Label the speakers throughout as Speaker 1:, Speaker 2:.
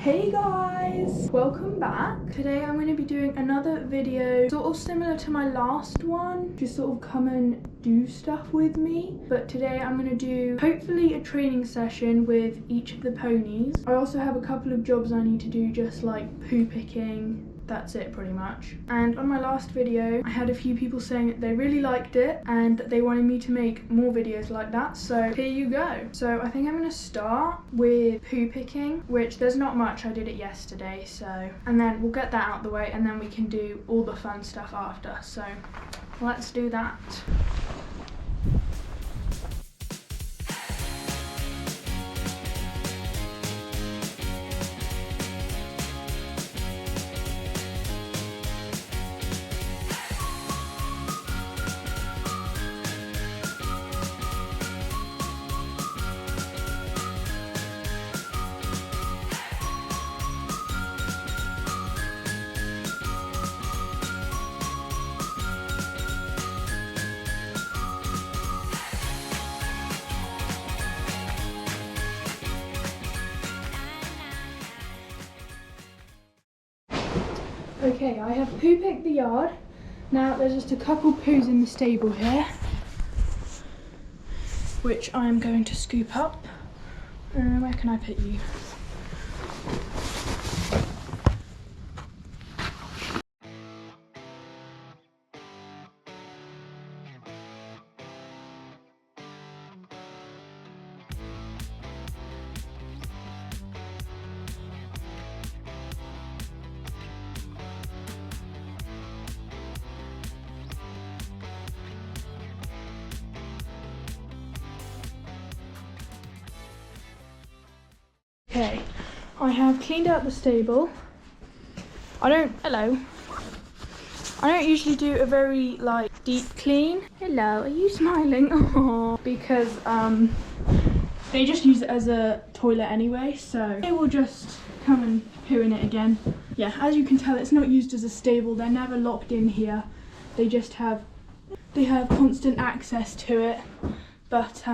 Speaker 1: Hey guys, welcome back. Today I'm going to be doing another video sort of similar to my last one, just sort of come and do stuff with me. But today I'm going to do hopefully a training session with each of the ponies. I also have a couple of jobs I need to do, just like poo picking. That's it pretty much. And on my last video I had a few people saying that they really liked it and that they wanted me to make more videos like that, so here you go. So I think I'm going to start with poo picking, which there's not much, I did it yesterday, so, and then we'll get that out the way and then we can do all the fun stuff after. So let's do that. Okay, I have poo picked the yard. Now there's just a couple poos in the stable here, which I'm going to scoop up. Where can I put you? Okay, I have cleaned out the stable. I don't usually do a very deep clean. Hello, are you smiling? Aww. Because they just use it as a toilet anyway, so they will just come and poo in it again. Yeah, as you can tell, it's not used as a stable. They're never locked in here. They just have constant access to it, but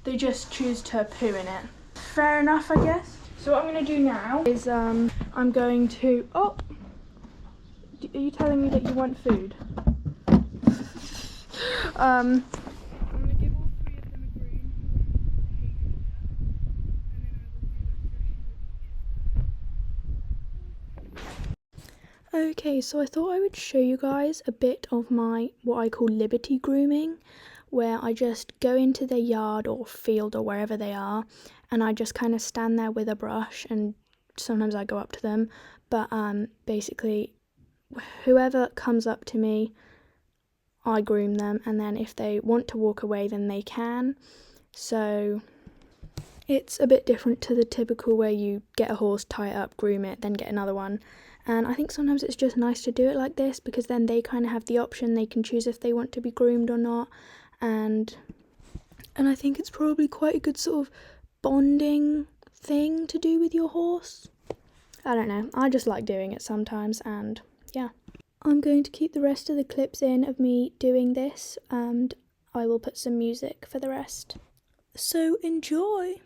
Speaker 1: they just choose to poo in it. Fair enough, I guess. So what I'm going to do now is I'm going to... Oh! Are you telling me that you want food? I'm going to give all three of them a groom. Okay, so I thought I would show you guys a bit of my what I call Liberty grooming, where I just go into their yard or field or wherever they are, and I just kind of stand there with a brush, and sometimes I go up to them, but basically whoever comes up to me, I groom them, and then if they want to walk away then they can. So it's a bit different to the typical where you get a horse, tie it up, groom it, then get another one. And I think sometimes it's just nice to do it like this, because then they kind of have the option, they can choose if they want to be groomed or not. And I think it's probably quite a good sort of bonding thing to do with your horse. I don't know, I just like doing it sometimes, and yeah. I'm going to keep the rest of the clips in of me doing this, and I will put some music for the rest. So enjoy!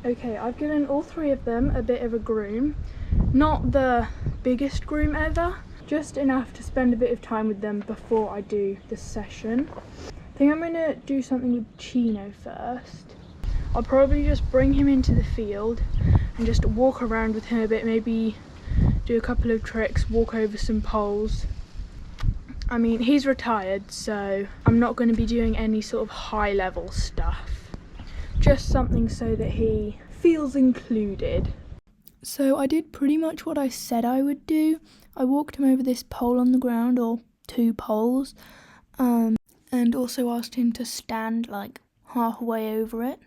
Speaker 1: Okay, I've given all three of them a bit of a groom. Not the biggest groom ever, just enough to spend a bit of time with them before I do the session. I think I'm going to do something with Chino first. I'll probably just bring him into the field and just walk around with him a bit, maybe do a couple of tricks, walk over some poles. I mean, he's retired, so I'm not going to be doing any sort of high level stuff. Just something so that he feels included. So I did pretty much what I said I would do. I walked him over this pole on the ground, or 2 poles, and also asked him to stand like halfway over it.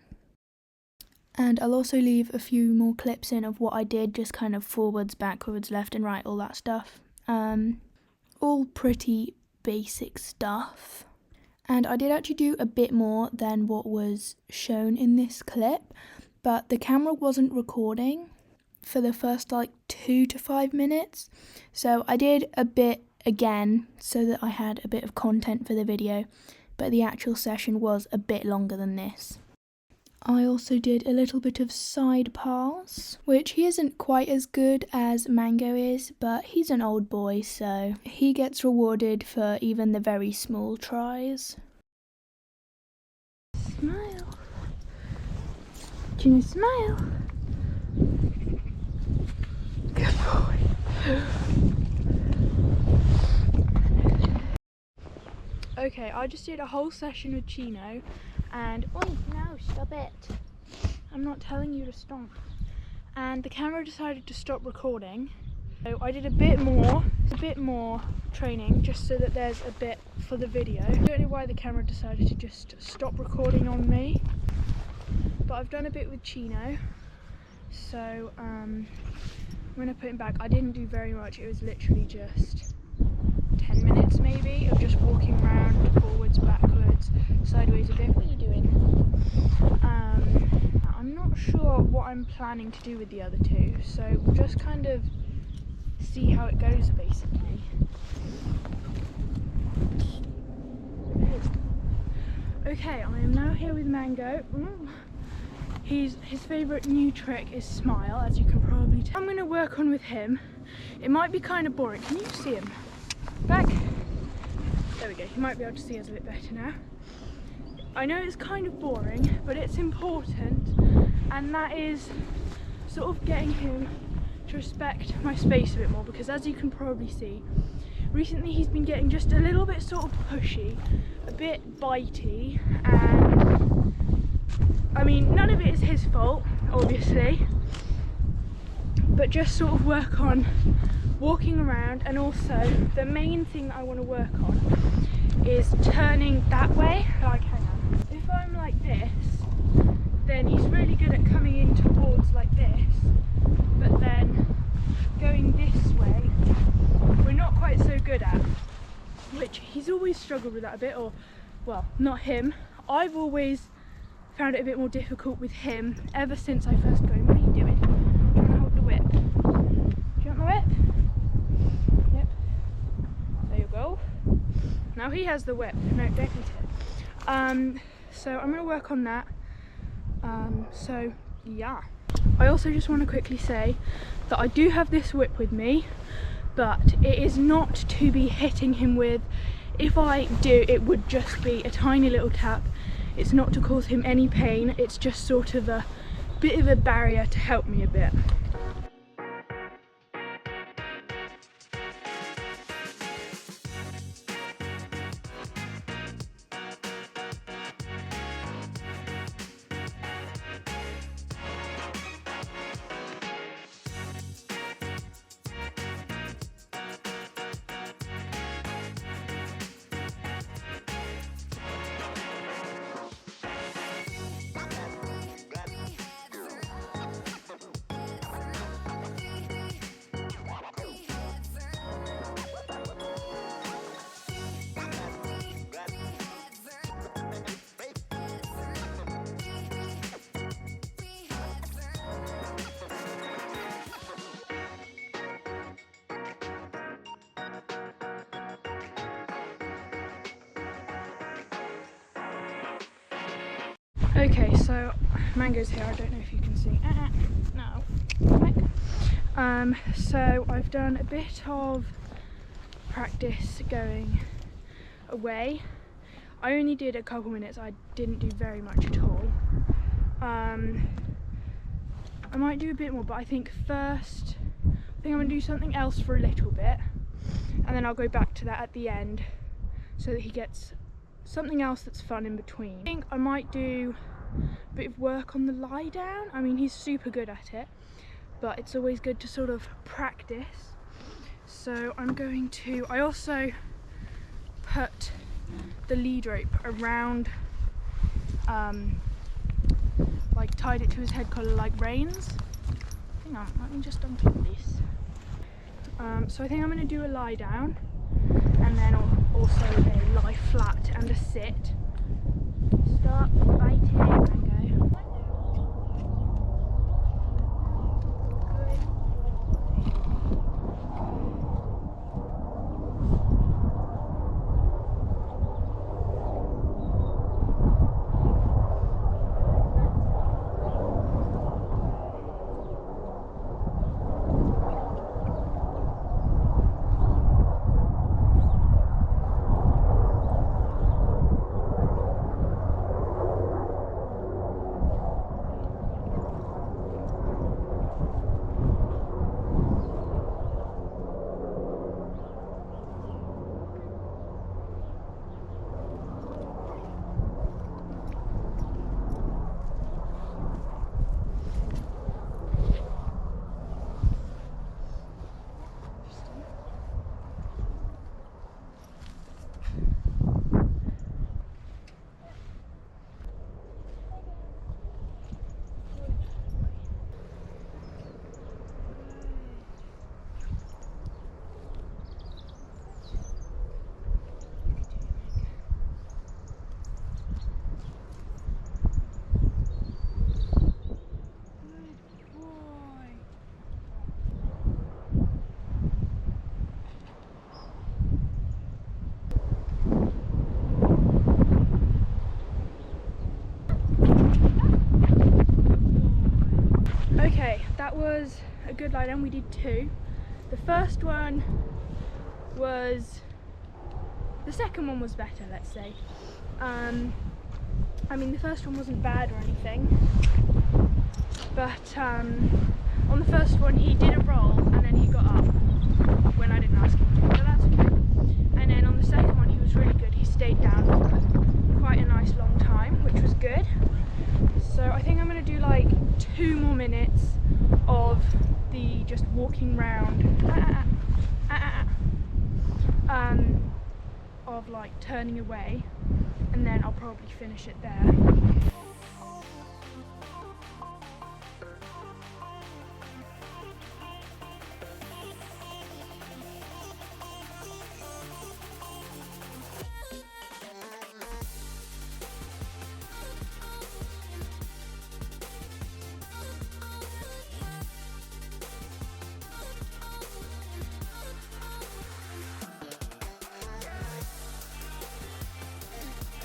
Speaker 1: And I'll also leave a few more clips in of what I did, just kind of forwards, backwards, left and right, all that stuff. All pretty basic stuff. And I did actually do a bit more than what was shown in this clip, but the camera wasn't recording for the first like 2 to 5 minutes. So I did a bit again so that I had a bit of content for the video, but the actual session was a bit longer than this. I also did a little bit of side pass, which he isn't quite as good as Mango is, but he's an old boy, so he gets rewarded for even the very small tries. Smile. Can you smile? Good boy. Okay, I just did a whole session with Chino. And, oh no, stop it. I'm not telling you to stop. And the camera decided to stop recording. So I did a bit more training just so that there's a bit for the video. I don't know why the camera decided to just stop recording on me. But I've done a bit with Chino. So I'm gonna put him back. I didn't do very much. It was literally just 10 minutes maybe of just walking around forwards, backwards, sideways a bit. What are you doing? I'm not sure what I'm planning to do with the other 2, so we'll just kind of see how it goes basically. Okay, I am now here with Mango. His favourite new trick is smile, as you can probably tell. I'm going to work on with him. It might be kind of boring. Can you see him? Back. There we go. You might be able to see us a bit better now. I know it's kind of boring, but it's important, and that is sort of getting him to respect my space a bit more, because as you can probably see, recently he's been getting just a little bit sort of pushy, a bit bitey, and I mean, none of it is his fault, obviously, but just sort of work on walking around. And also the main thing that I want to work on is turning that way. Like, hang on, if I'm like this, then he's really good at coming in towards like this, but then going this way we're not quite so good at, which he's always struggled with that a bit. Or, well, not him, I've always found it a bit more difficult with him ever since I first got him. What are you doing? Do you want to hold the whip? Do you want the whip? Yep. There you go. Now he has the whip. No, don't eat it. So I'm going to work on that. So yeah. I also just want to quickly say that I do have this whip with me, but it is not to be hitting him with. If I do, it would just be a tiny little tap. It's not to cause him any pain, it's just sort of a bit of a barrier to help me a bit. Okay, so Mango's here. I don't know if you can see. No. So I've done a bit of practice going away. I only did a couple minutes, I didn't do very much at all. I might do a bit more, but I think first, I'm going to do something else for a little bit, and then I'll go back to that at the end so that he gets something else that's fun in between. I think I might do a bit of work on the lie down. I mean, he's super good at it, but it's always good to sort of practice. So I also put the lead rope around, like tied it to his head collar like reins. Hang on, let me just unclip this. So I think I'm going to do a lie down, and then also a lie flat and a sit. Stop biting, Mango. Okay, that was a good lie down. We did 2. The first one was, the second one was better, let's say. I mean, the first one wasn't bad or anything, but on the first one he did a roll and then he got up when I didn't ask him to, so that's okay. And then on the second one he was really good. He stayed down for quite a nice long time, which was good. So I think I'm going to do like 2 more minutes of the just walking round, of like turning away, and then I'll probably finish it there.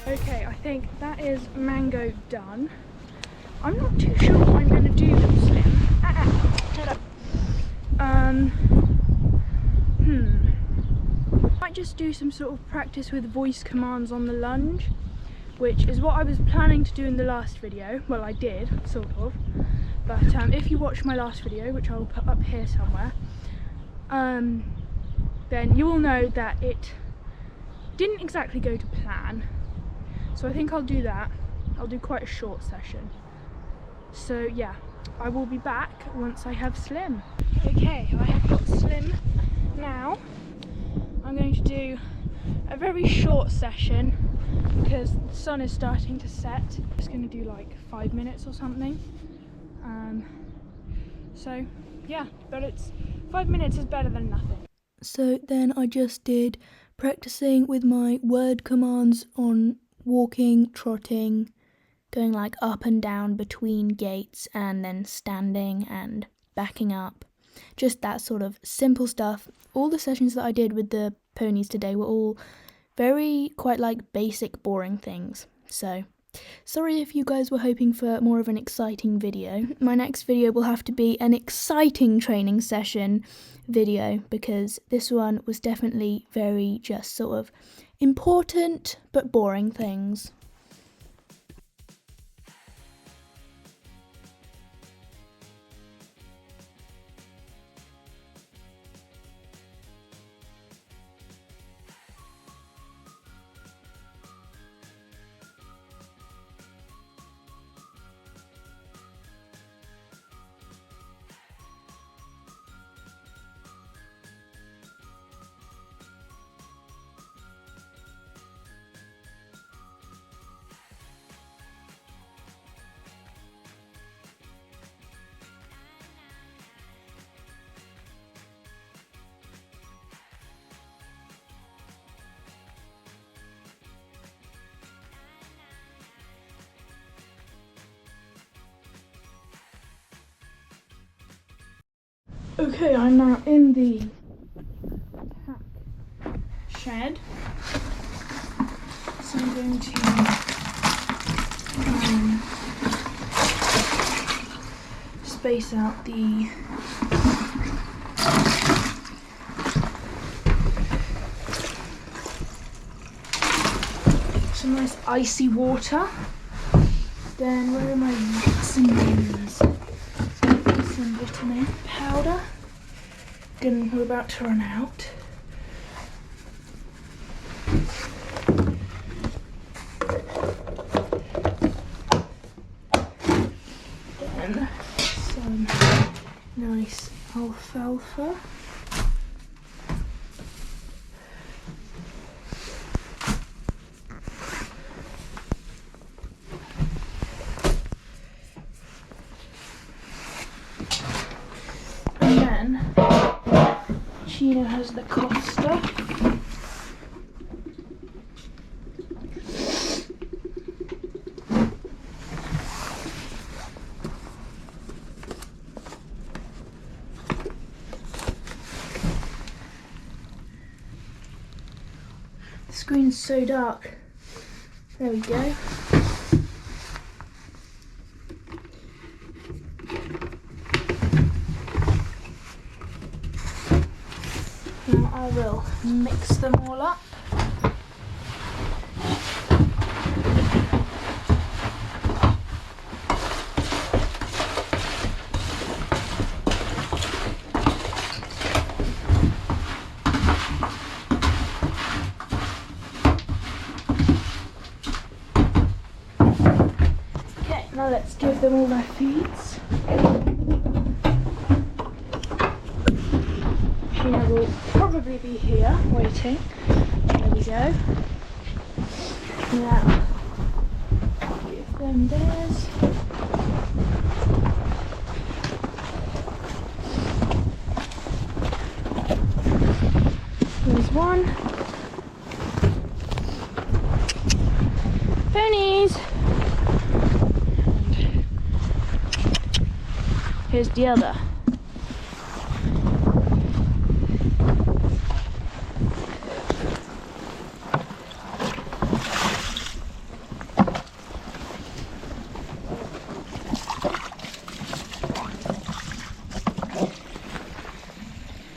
Speaker 1: Okay, I think that is Mango done. I'm not too sure what I'm going to do with Slim. Head up. Might just do some sort of practice with voice commands on the lunge, which is what I was planning to do in the last video. Well, I did, sort of. But if you watch my last video, which I will put up here somewhere, then you will know that it didn't exactly go to plan. So I think I'll do that. I'll do quite a short session. So yeah, I will be back once I have Slim. Okay, I have got Slim now. I'm going to do a very short session because the sun is starting to set. I'm just going to do like 5 minutes or something. So yeah, but 5 minutes is better than nothing. So then I just did practicing with my word commands on walking, trotting, going like up and down between gates, and then standing and backing up. Just that sort of simple stuff. All the sessions that I did with the ponies today were all quite like basic, boring things. So Sorry if you guys were hoping for more of an exciting video. My next video will have to be an exciting training session video, because this one was definitely very just sort of important but boring things. Okay, I'm now in the pack shed, so I'm going to space out some nice icy water. Then where are my vitamins? Some vitamin powder. And we're about to run out. Then some nice alfalfa. And then Chino has the cough stuff. The screen's so dark. There we go. Now I will mix them all up. Okay, now let's give them all their feeds. Sheena will probably be here waiting. There we go. Now, give them theirs. Here's one. Ponies! Here's the other.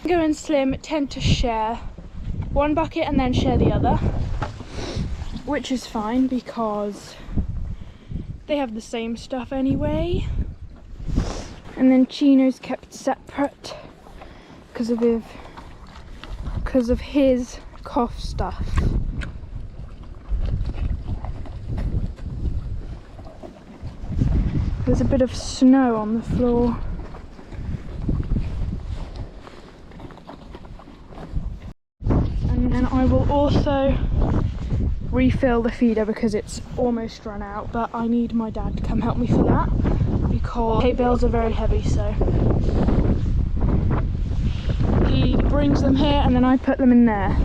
Speaker 1: Go and Slim tend to share one bucket and then share the other, which is fine because they have the same stuff anyway. And then Chino's kept separate because of his cough stuff. There's a bit of snow on the floor. And then I will also refill the feeder because it's almost run out, but I need my dad to come help me for that because hay bales are very heavy, so he brings them here and then I put them in there.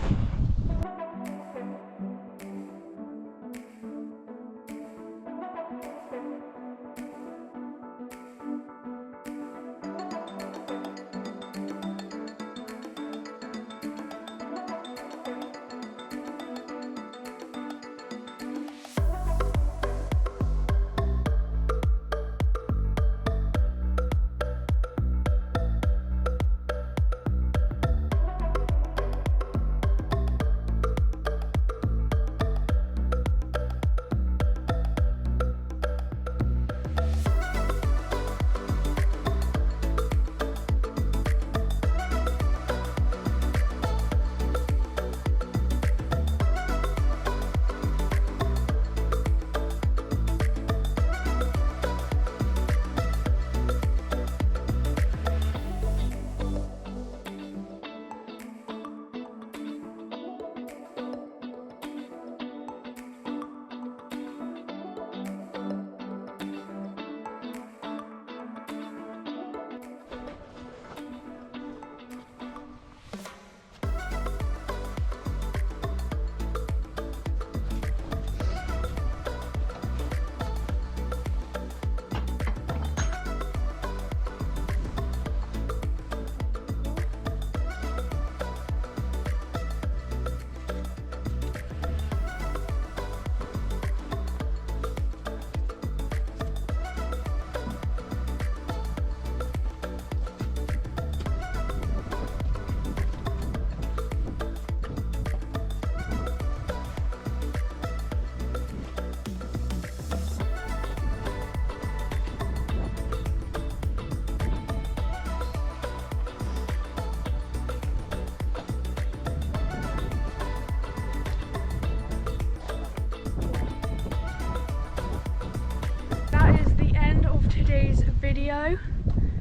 Speaker 1: video.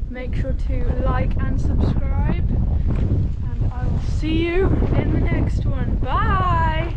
Speaker 1: Make sure to like and subscribe, and I will see you in the next one. Bye!